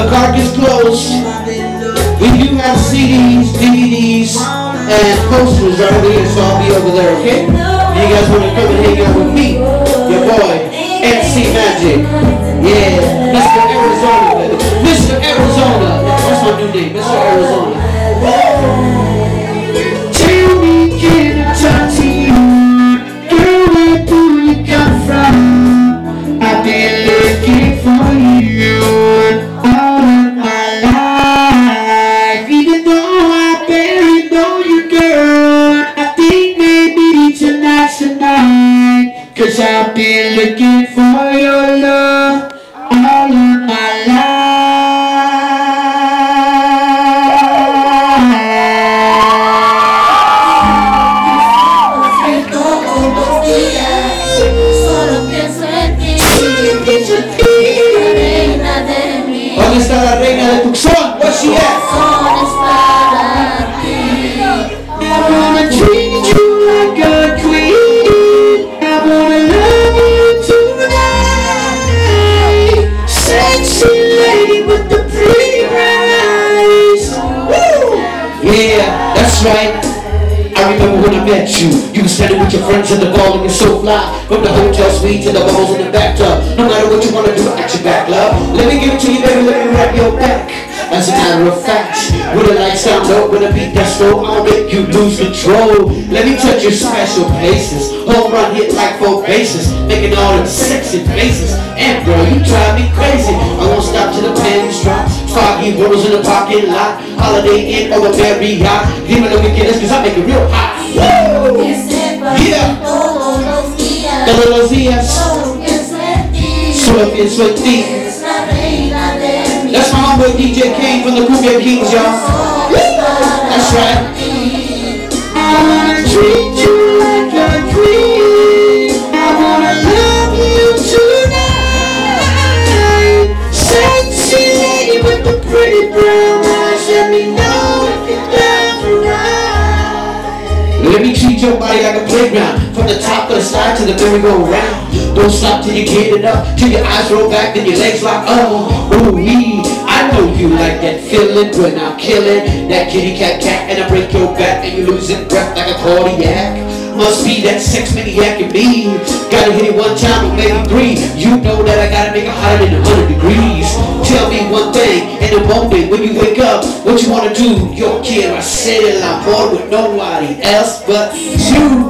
The car gets closed. We do have CDs, DVDs, and posters over here, so I'll be over there, okay? You guys want to come and hang out with me, your boy, MC Magic. Yeah, Mr. Arizona, baby. Mr. Arizona. What's my new name? Mr. Arizona. Tell me, can I talk to you? Girl, where do you come from? I've been looking for you all of my life. Even though I barely know you, girl, I think maybe tonight's the night. 'Cause I've been looking for your love all of my life. ¿Dónde está la reina de Tucson? Where's she at? I wanna treat you like a queen. I wanna love you tonight. Sexy lady with the pretty eyes. Woo! Yeah, that's right. I remember when I met you. You were standing with your friends in the ball looking so fly. From the hotel suite to the balls in the bathtub. No matter what you wanna do, I got your back, love. Let me give it to you, baby, let me wrap your back. As a matter of fact, when the lights down low, when the beat that's slow, I'll make you lose control. Let me touch your special places. Home run hit like 4 bases, making all them sexy faces. And girl, you drive me crazy. I won't stop till the pennies drop. Foggy rollers in the parking lot. Holiday Inn or the Marriott. Give me the wickedness 'cause I make it real hot. Woo! Yeah. Todos los días. Solo pienso en ti. That's my homeboy DJ Kane from the Cumbia Kings, y'all. That's right. I wanna treat you like a queen. I wanna love you tonight. Sexy lady with the pretty brown eyes. Let me know if you're down to ride. Let me treat your body like a playground. From the top of the slide to the merry-go-round. Don't stop till you get it up. Till your eyes roll back, then your legs lock. Oh, ooh-wee. I know you like that feeling when I'm killing that kitty cat and I break your back and you losing breath like a cardiac. Must be that sex maniac in me. Gotta hit it one time or maybe 3. You know that I gotta make it hotter than 100 degrees. Tell me one thing in the moment when you wake up, what you wanna do? Yo quiero hacer el amor with nobody else but you.